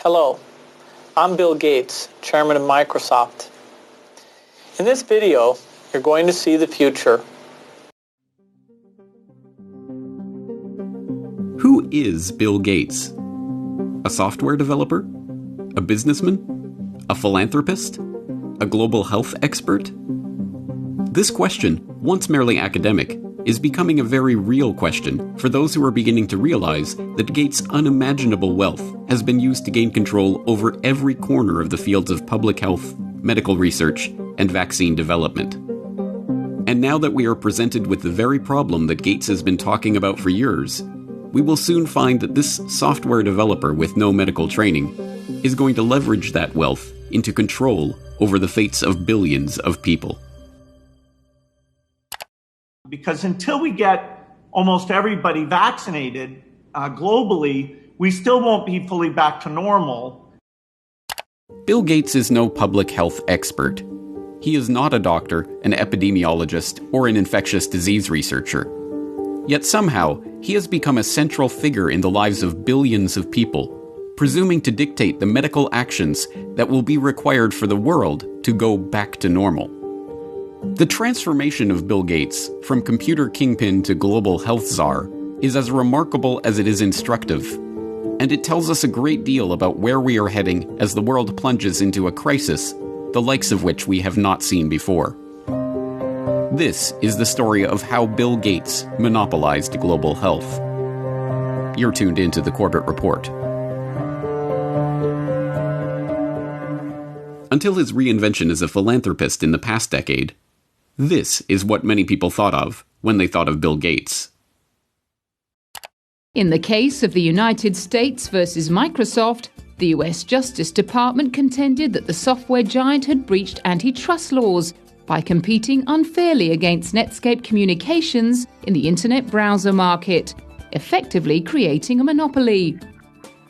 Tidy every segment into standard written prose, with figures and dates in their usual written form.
Hello, I'm Bill Gates, Chairman of Microsoft. In this video, you're going to see the future. Who is Bill Gates? A software developer? A businessman? A philanthropist? A global health expert? This question, once merely academic, is becoming a very real question for those who are beginning to realize that Gates' unimaginable wealth has been used to gain control over every corner of the fields of public health, medical research, and vaccine development. And now that we are presented with the very problem that Gates has been talking about for years, we will soon find that this software developer with no medical training is going to leverage that wealth into control over the fates of billions of people. Because until we get almost everybody vaccinated globally, we still won't be fully back to normal. Bill Gates is no public health expert. He is not a doctor, an epidemiologist, or an infectious disease researcher. Yet somehow, he has become a central figure in the lives of billions of people, presuming to dictate the medical actions that will be required for the world to go back to normal. The transformation of Bill Gates from computer kingpin to global health czar is as remarkable as it is instructive, and it tells us a great deal about where we are heading as the world plunges into a crisis, the likes of which we have not seen before. This is the story of how Bill Gates monopolized global health. You're tuned into the Corbett Report. Until his reinvention as a philanthropist in the past decade, this is what many people thought of when they thought of Bill Gates. In the case of the United States versus Microsoft, the US Justice Department contended that the software giant had breached antitrust laws by competing unfairly against Netscape Communications in the internet browser market, effectively creating a monopoly.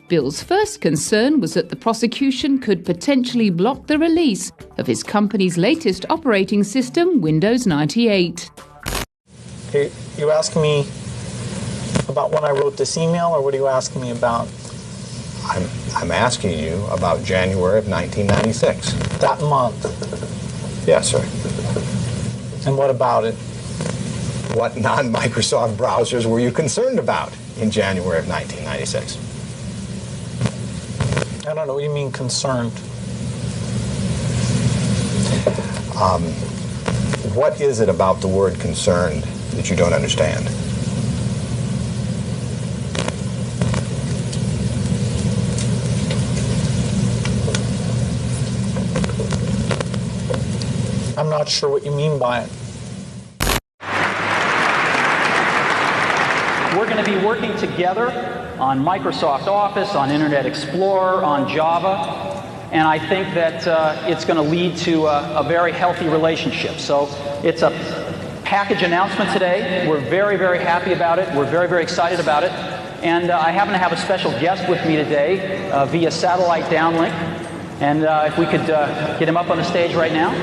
Bill's first concern was that the prosecution could potentially block the release of his company's latest operating system, Windows 98. Are you asking me about when I wrote this email, or what are you asking me about? I'm asking you about January of 1996. That month. Yes, sir. And what about it? What non-Microsoft browsers were you concerned about in January of 1996? I don't know what you mean concerned. What is it about the word concerned that you don't understand? I'm not sure what you mean by it. We're going to be working together on Microsoft Office, on Internet Explorer, on Java, and I think that it's going to lead to a very healthy relationship. So it's a package announcement today. We're very, very happy about it. We're very, very excited about it. And I happen to have a special guest with me today via satellite downlink. And if we could get him up on the stage right now.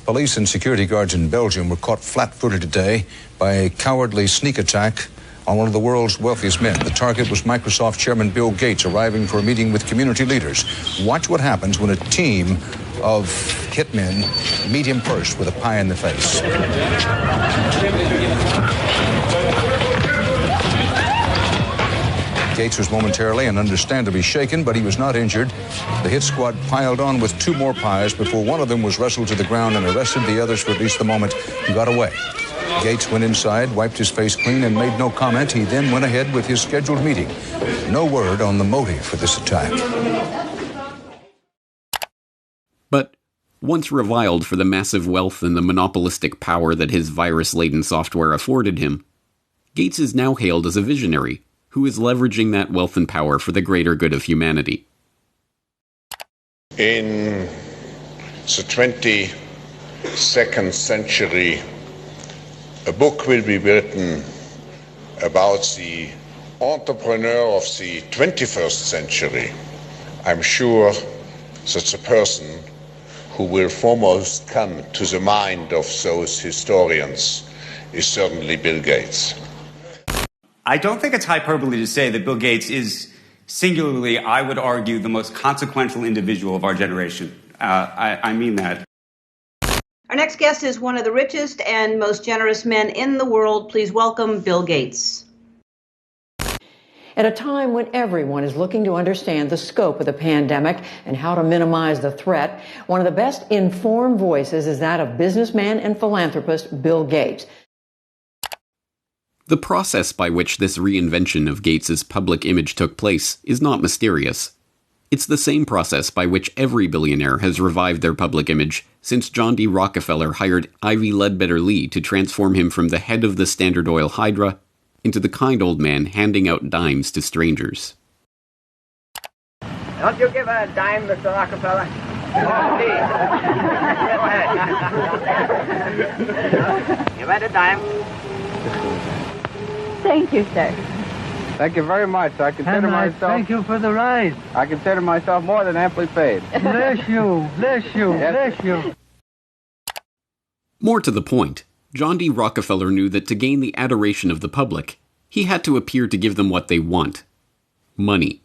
Police and security guards in Belgium were caught flat-footed today by a cowardly sneak attack on one of the world's wealthiest men. The target was Microsoft Chairman Bill Gates, arriving for a meeting with community leaders. Watch what happens when a team of hitmen meet him first with a pie in the face. Gates was momentarily and understandably shaken, but he was not injured. The hit squad piled on with two more pies before one of them was wrestled to the ground and arrested. The others, for at least the moment, got away. Gates went inside, wiped his face clean, and made no comment. He then went ahead with his scheduled meeting. No word on the motive for this attack. But once reviled for the massive wealth and the monopolistic power that his virus-laden software afforded him, Gates is now hailed as a visionary who is leveraging that wealth and power for the greater good of humanity. In the 22nd century, a book will be written about the entrepreneur of the 21st century. I'm sure that the person who will foremost come to the mind of those historians is certainly Bill Gates. I don't think it's hyperbole to say that Bill Gates is singularly, I would argue, the most consequential individual of our generation. I mean that. Our next guest is one of the richest and most generous men in the world. Please welcome Bill Gates. At a time when everyone is looking to understand the scope of the pandemic and how to minimize the threat, one of the best informed voices is that of businessman and philanthropist Bill Gates. The process by which this reinvention of Gates's public image took place is not mysterious. It's the same process by which every billionaire has revived their public image since John D. Rockefeller hired Ivy Ledbetter Lee to transform him from the head of the Standard Oil Hydra into the kind old man handing out dimes to strangers. Don't you give a dime, Mr. Rockefeller? Oh, please. Go ahead. You bet a dime. Thank you, sir. Thank you very much. I consider myself... Thank you for the ride. I consider myself more than amply paid. Bless you, bless you, Yes. bless you. More to the point, John D. Rockefeller knew that to gain the adoration of the public, he had to appear to give them what they want. Money.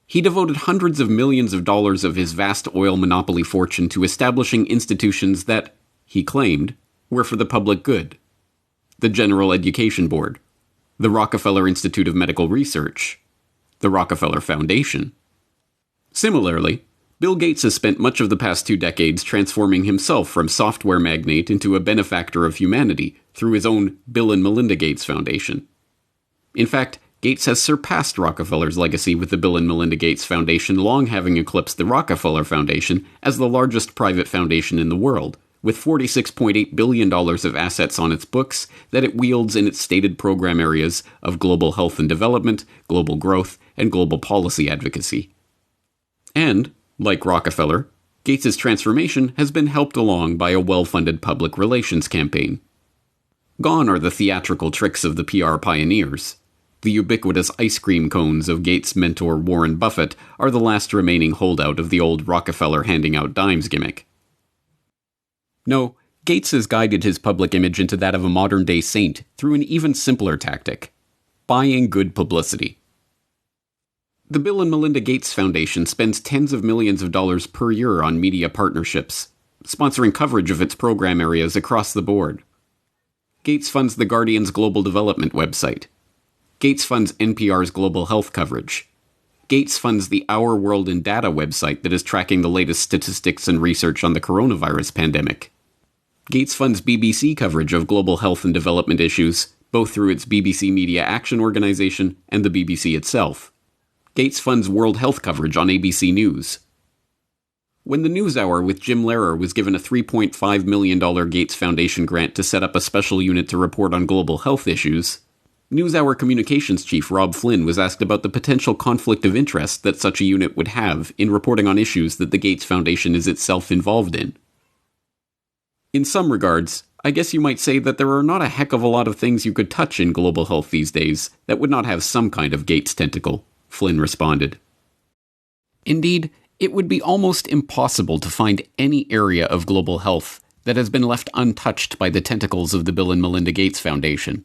He devoted hundreds of millions of dollars of his vast oil monopoly fortune to establishing institutions that, he claimed, were for the public good. The General Education Board, the Rockefeller Institute of Medical Research, the Rockefeller Foundation. Similarly, Bill Gates has spent much of the past 2 decades transforming himself from software magnate into a benefactor of humanity through his own Bill and Melinda Gates Foundation. In fact, Gates has surpassed Rockefeller's legacy with the Bill and Melinda Gates Foundation, long having eclipsed the Rockefeller Foundation as the largest private foundation in the world, with $46.8 billion of assets on its books that it wields in its stated program areas of global health and development, global growth, and global policy advocacy. And, like Rockefeller, Gates's transformation has been helped along by a well-funded public relations campaign. Gone are the theatrical tricks of the PR pioneers. The ubiquitous ice cream cones of Gates' mentor Warren Buffett are the last remaining holdout of the old Rockefeller handing out dimes gimmick. No, Gates has guided his public image into that of a modern-day saint through an even simpler tactic: buying good publicity. The Bill and Melinda Gates Foundation spends tens of millions of dollars per year on media partnerships, sponsoring coverage of its program areas across the board. Gates funds The Guardian's global development website. Gates funds NPR's global health coverage. Gates funds the Our World in Data website that is tracking the latest statistics and research on the coronavirus pandemic. Gates funds BBC coverage of global health and development issues, both through its BBC Media Action Organization and the BBC itself. Gates funds World Health coverage on ABC News. When the NewsHour with Jim Lehrer was given a $3.5 million Gates Foundation grant to set up a special unit to report on global health issues, NewsHour communications chief Rob Flynn was asked about the potential conflict of interest that such a unit would have in reporting on issues that the Gates Foundation is itself involved in. In some regards, I guess you might say that there are not a heck of a lot of things you could touch in global health these days that would not have some kind of Gates tentacle, Flynn responded. Indeed, it would be almost impossible to find any area of global health that has been left untouched by the tentacles of the Bill and Melinda Gates Foundation.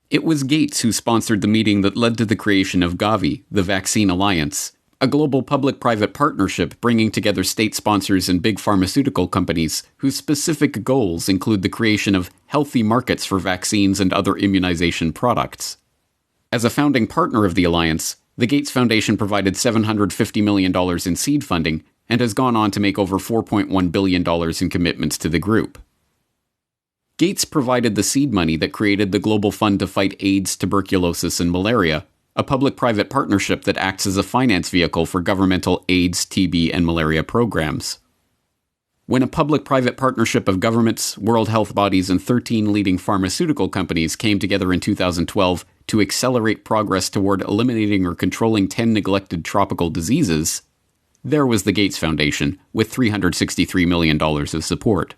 It was Gates who sponsored the meeting that led to the creation of Gavi, the Vaccine Alliance, a global public-private partnership bringing together state sponsors and big pharmaceutical companies whose specific goals include the creation of healthy markets for vaccines and other immunization products. As a founding partner of the alliance, the Gates Foundation provided $750 million in seed funding and has gone on to make over $4.1 billion in commitments to the group. Gates provided the seed money that created the Global Fund to Fight AIDS, Tuberculosis, and Malaria, a public-private partnership that acts as a finance vehicle for governmental AIDS, TB, and malaria programs. When a public-private partnership of governments, World Health bodies, and 13 leading pharmaceutical companies came together in 2012 to accelerate progress toward eliminating or controlling 10 neglected tropical diseases, there was the Gates Foundation, with $363 million of support.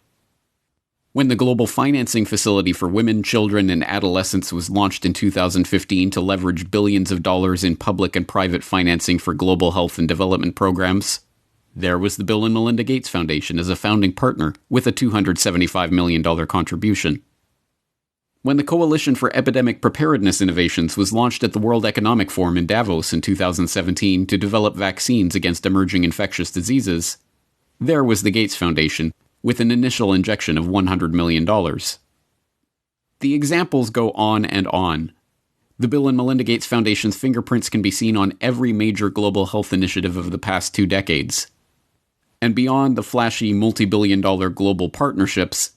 When the Global Financing Facility for Women, Children, and Adolescents was launched in 2015 to leverage billions of dollars in public and private financing for global health and development programs, There was the Bill and Melinda Gates Foundation as a founding partner with a $275 million contribution. When the Coalition for Epidemic Preparedness Innovations was launched at the World Economic Forum in Davos in 2017 to develop vaccines against emerging infectious diseases, there was the Gates Foundation with an initial injection of $100 million. The examples go on and on. The Bill and Melinda Gates Foundation's fingerprints can be seen on every major global health initiative of the past 2 decades. And beyond the flashy multi-billion-dollar global partnerships,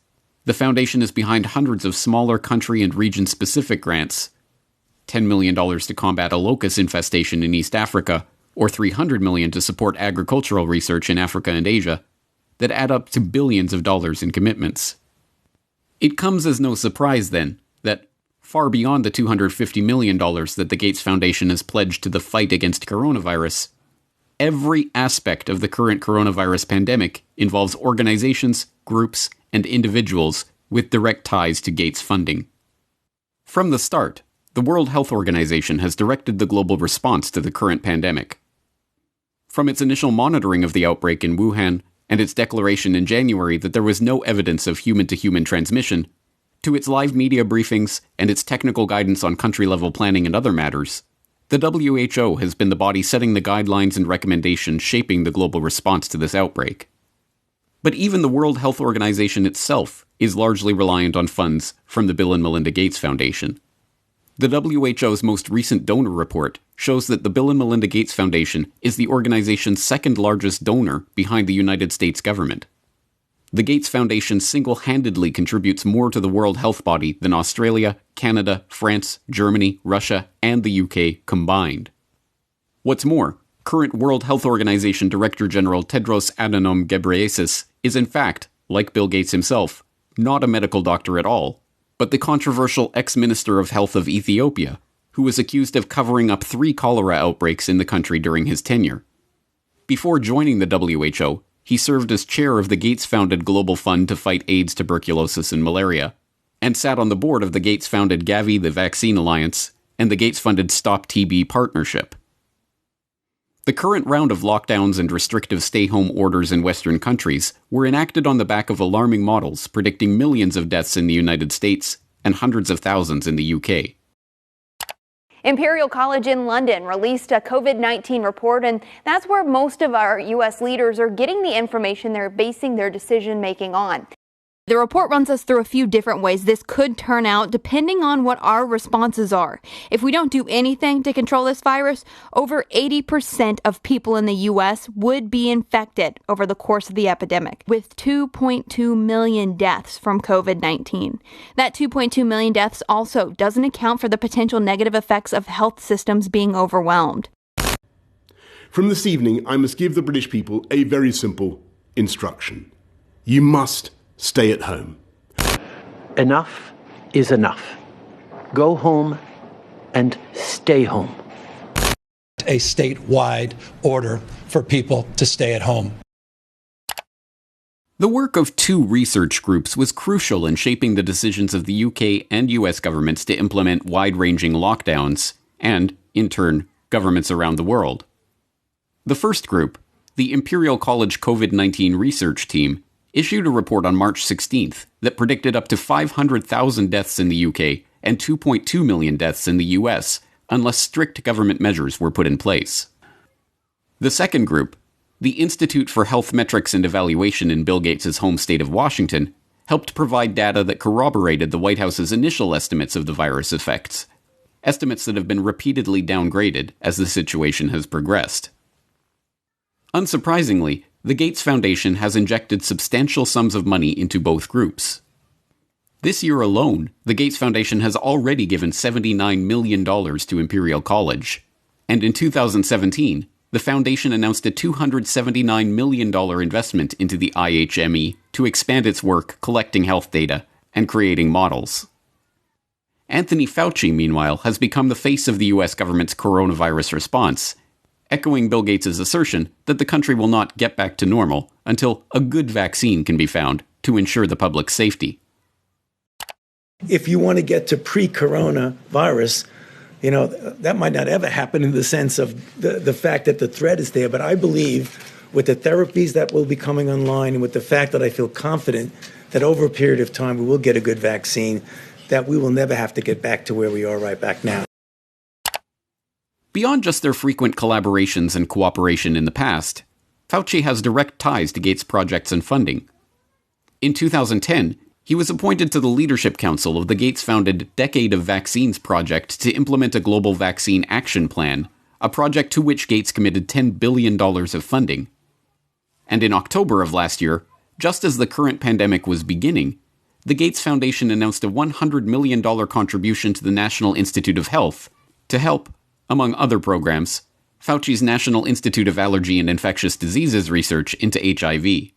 the foundation is behind hundreds of smaller country and region-specific grants, $10 million to combat a locust infestation in East Africa, or $300 million to support agricultural research in Africa and Asia, that add up to billions of dollars in commitments. It comes as no surprise, then, that far beyond the $250 million that the Gates Foundation has pledged to the fight against coronavirus, every aspect of the current coronavirus pandemic involves organizations, groups, and individuals with direct ties to Gates funding. From the start, the World Health Organization has directed the global response to the current pandemic. From its initial monitoring of the outbreak in Wuhan and its declaration in January that there was no evidence of human-to-human transmission, to its live media briefings and its technical guidance on country-level planning and other matters, the WHO has been the body setting the guidelines and recommendations shaping the global response to this outbreak. But even the World Health Organization itself is largely reliant on funds from the Bill and Melinda Gates Foundation. The WHO's most recent donor report shows that the Bill and Melinda Gates Foundation is the organization's second largest donor behind the United States government. The Gates Foundation single-handedly contributes more to the World Health Body than Australia, Canada, France, Germany, Russia, and the UK combined. What's more, current World Health Organization Director General Tedros Adhanom Ghebreyesus is in fact, like Bill Gates himself, not a medical doctor at all, but the controversial ex-Minister of Health of Ethiopia, who was accused of covering up 3 cholera outbreaks in the country during his tenure. Before joining the WHO, he served as chair of the Gates-founded Global Fund to fight AIDS, tuberculosis, and malaria, and sat on the board of the Gates-founded Gavi, the Vaccine Alliance, and the Gates-funded Stop TB Partnership. The current round of lockdowns and restrictive stay-home orders in Western countries were enacted on the back of alarming models predicting millions of deaths in the United States and hundreds of thousands in the UK. Imperial College in London released a COVID-19 report, and that's where most of our U.S. leaders are getting the information they're basing their decision-making on. The report runs us through a few different ways this could turn out depending on what our responses are. If we don't do anything to control this virus, over 80% of people in the U.S. would be infected over the course of the epidemic, with 2.2 million deaths from COVID-19. That 2.2 million deaths also doesn't account for the potential negative effects of health systems being overwhelmed. From this evening, I must give the British people a very simple instruction. You must stay at home. Enough is enough. Go home and stay home. A statewide order for people to stay at home. The work of 2 research groups was crucial in shaping the decisions of the UK and US governments to implement wide-ranging lockdowns, and, in turn, governments around the world. The first group, the Imperial College COVID-19 Research Team, issued a report on March 16th that predicted up to 500,000 deaths in the UK and 2.2 million deaths in the US unless strict government measures were put in place. The second group, the Institute for Health Metrics and Evaluation in Bill Gates' home state of Washington, helped provide data that corroborated the White House's initial estimates of the virus effects, estimates that have been repeatedly downgraded as the situation has progressed. Unsurprisingly, the Gates Foundation has injected substantial sums of money into both groups. This year alone, the Gates Foundation has already given $79 million to Imperial College, and in 2017, the foundation announced a $279 million investment into the IHME to expand its work collecting health data and creating models. Anthony Fauci, meanwhile, has become the face of the US government's coronavirus response, echoing Bill Gates' assertion that the country will not get back to normal until a good vaccine can be found to ensure the public's safety. If you want to get to pre-coronavirus, that might not ever happen in the sense of the fact that the threat is there. But I believe with the therapies that will be coming online and with the fact that I feel confident that over a period of time we will get a good vaccine, that we will never have to get back to where we are right back now. Beyond just their frequent collaborations and cooperation in the past, Fauci has direct ties to Gates projects and funding. In 2010, he was appointed to the Leadership Council of the Gates-founded Decade of Vaccines project to implement a global vaccine action plan, a project to which Gates committed $10 billion of funding. And in October of last year, just as the current pandemic was beginning, the Gates Foundation announced a $100 million contribution to the National Institute of Health to help, among other programs, Fauci's National Institute of Allergy and Infectious Diseases research into HIV.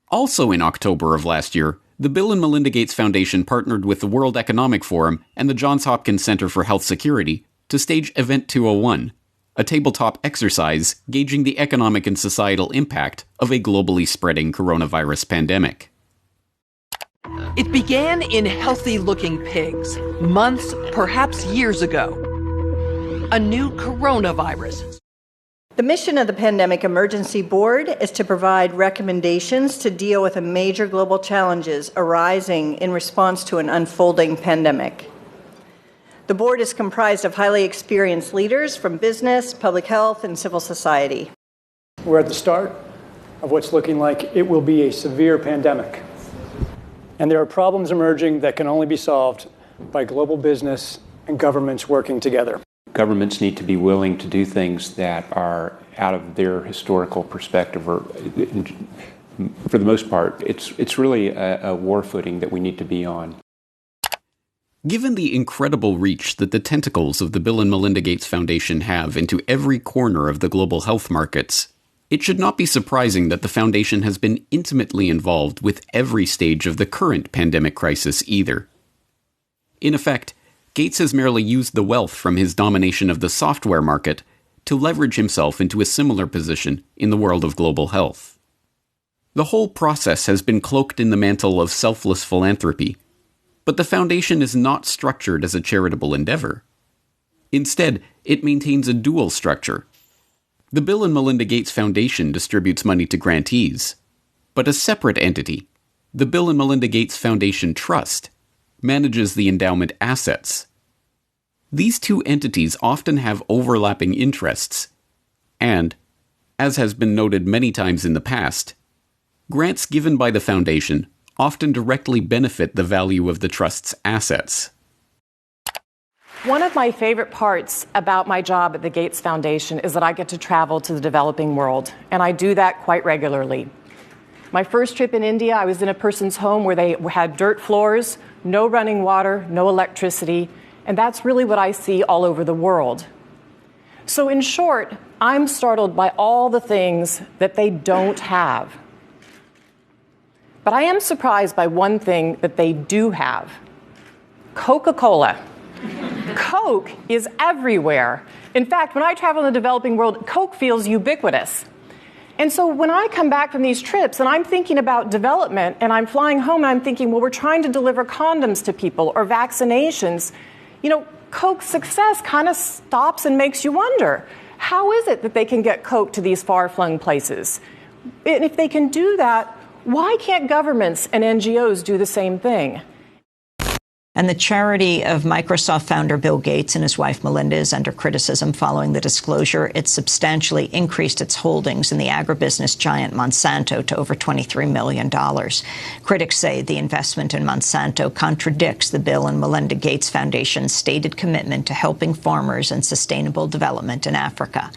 Also in October of last year, the Bill and Melinda Gates Foundation partnered with the World Economic Forum and the Johns Hopkins Center for Health Security to stage Event 201, a tabletop exercise gauging the economic and societal impact of a globally spreading coronavirus pandemic. It began in healthy-looking pigs, months, perhaps years ago. A new coronavirus. The mission of the Pandemic Emergency Board is to provide recommendations to deal with the major global challenges arising in response to an unfolding pandemic. The board is comprised of highly experienced leaders from business, public health, and civil society. We're at the start of what's looking like it will be a severe pandemic. And there are problems emerging that can only be solved by global business and governments working together. Governments need to be willing to do things that are out of their historical perspective, or for the most part, it's really a war footing that we need to be on. Given the incredible reach that the tentacles of the Bill and Melinda Gates Foundation have into every corner of the global health markets, it should not be surprising that the foundation has been intimately involved with every stage of the current pandemic crisis either. In effect, Gates has merely used the wealth from his domination of the software market to leverage himself into a similar position in the world of global health. The whole process has been cloaked in the mantle of selfless philanthropy, but the foundation is not structured as a charitable endeavor. Instead, it maintains a dual structure. The Bill and Melinda Gates Foundation distributes money to grantees, but a separate entity, the Bill and Melinda Gates Foundation Trust, manages the endowment assets. These two entities often have overlapping interests, and, as has been noted many times in the past, grants given by the foundation often directly benefit the value of the trust's assets. One of my favorite parts about my job at the Gates Foundation is that I get to travel to the developing world, and I do that quite regularly. My first trip in India, I was in a person's home where they had dirt floors, no running water, no electricity, and that's really what I see all over the world. So in short, I'm startled by all the things that they don't have. But I am surprised by one thing that they do have: Coca-Cola. Coke is everywhere. In fact, when I travel in the developing world, Coke feels ubiquitous. And so when I come back from these trips and I'm thinking about development and I'm flying home and I'm thinking, well, we're trying to deliver condoms to people or vaccinations, Coke's success kind of stops and makes you wonder, how is it that they can get Coke to these far-flung places? And if they can do that, why can't governments and NGOs do the same thing? And the charity of Microsoft founder Bill Gates and his wife Melinda is under criticism following the disclosure. It substantially increased its holdings in the agribusiness giant Monsanto to over $23 million. Critics say the investment in Monsanto contradicts the Bill and Melinda Gates Foundation's stated commitment to helping farmers and sustainable development in Africa.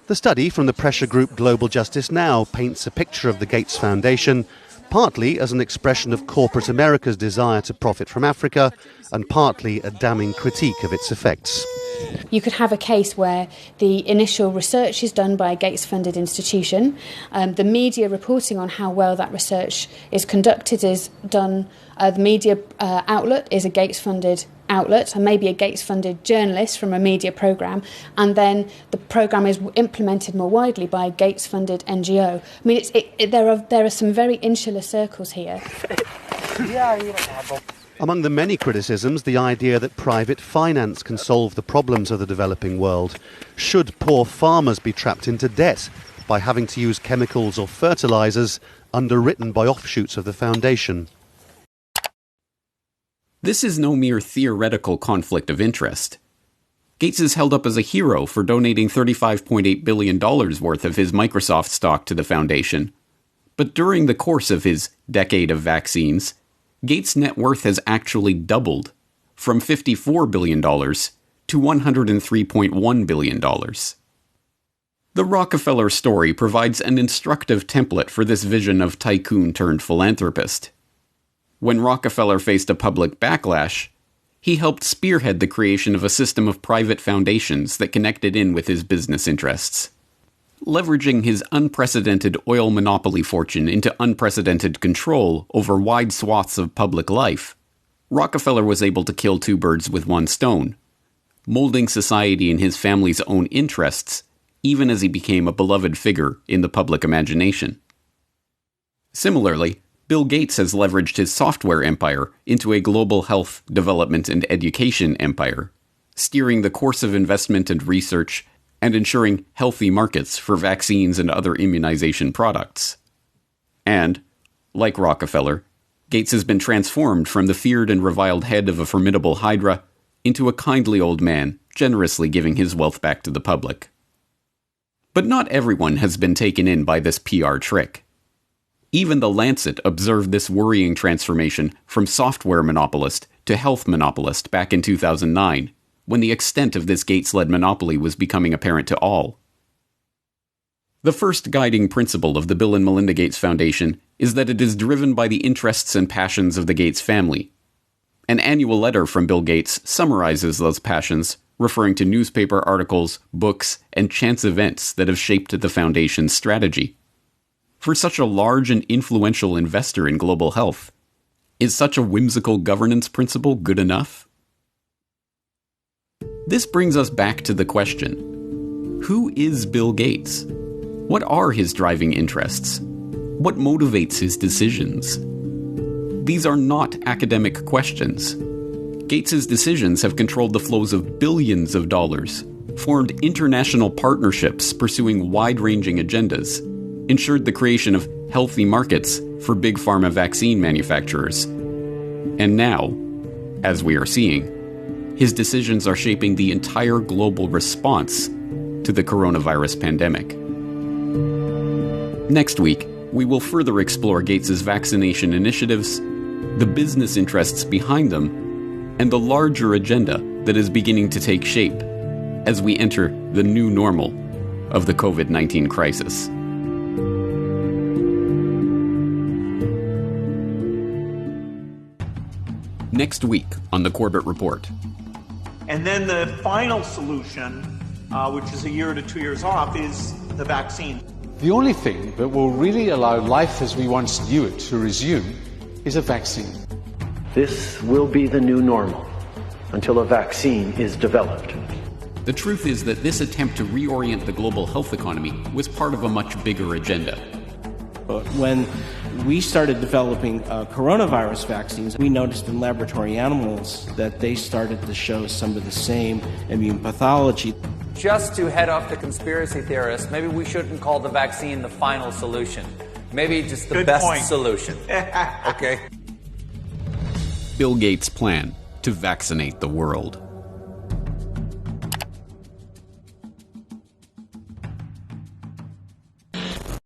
The study from the pressure group Global Justice Now paints a picture of the Gates Foundation partly as an expression of corporate America's desire to profit from Africa, and partly a damning critique of its effects. You could have a case where the initial research is done by a Gates-funded institution. The media reporting on how well that research is conducted is done. The media outlet is a Gates-funded outlet, and maybe a Gates-funded journalist from a media programme, and then the programme is implemented more widely by a Gates-funded NGO. I mean, there are some very insular circles here. Among the many criticisms, the idea that private finance can solve the problems of the developing world. Should poor farmers be trapped into debt by having to use chemicals or fertilizers underwritten by offshoots of the foundation? This is no mere theoretical conflict of interest. Gates is held up as a hero for donating $35.8 billion worth of his Microsoft stock to the foundation. But during the course of his decade of vaccines, Gates' net worth has actually doubled, from $54 billion to $103.1 billion. The Rockefeller story provides an instructive template for this vision of tycoon-turned-philanthropist. When Rockefeller faced a public backlash, he helped spearhead the creation of a system of private foundations that connected in with his business interests. Leveraging his unprecedented oil monopoly fortune into unprecedented control over wide swaths of public life, Rockefeller was able to kill two birds with one stone, molding society in his family's own interests, even as he became a beloved figure in the public imagination. Similarly, Bill Gates has leveraged his software empire into a global health, development, and education empire, steering the course of investment and research and ensuring healthy markets for vaccines and other immunization products. And, like Rockefeller, Gates has been transformed from the feared and reviled head of a formidable hydra into a kindly old man, generously giving his wealth back to the public. But not everyone has been taken in by this PR trick. Even The Lancet observed this worrying transformation from software monopolist to health monopolist back in 2009, when the extent of this Gates-led monopoly was becoming apparent to all. The first guiding principle of the Bill and Melinda Gates Foundation is that it is driven by the interests and passions of the Gates family. An annual letter from Bill Gates summarizes those passions, referring to newspaper articles, books, and chance events that have shaped the foundation's strategy. For such a large and influential investor in global health, is such a whimsical governance principle good enough? This brings us back to the question, who is Bill Gates? What are his driving interests? What motivates his decisions? These are not academic questions. Gates' decisions have controlled the flows of billions of dollars, formed international partnerships pursuing wide-ranging agendas, ensured the creation of healthy markets for big pharma vaccine manufacturers. And now, as we are seeing, his decisions are shaping the entire global response to the coronavirus pandemic. Next week, we will further explore Gates' vaccination initiatives, the business interests behind them, and the larger agenda that is beginning to take shape as we enter the new normal of the COVID-19 crisis. Next week on the Corbett Report. And then the final solution, which is a year to 2 years off, is the vaccine. The only thing that will really allow life as we once knew it to resume is a vaccine. This will be the new normal until a vaccine is developed. The truth is that this attempt to reorient the global health economy was part of a much bigger agenda. When we started developing coronavirus vaccines, we noticed in laboratory animals that they started to show some of the same immune pathology. Just to head off the conspiracy theorists, maybe we shouldn't call the vaccine the final solution. Maybe just the best solution. Okay? Bill Gates' plan to vaccinate the world.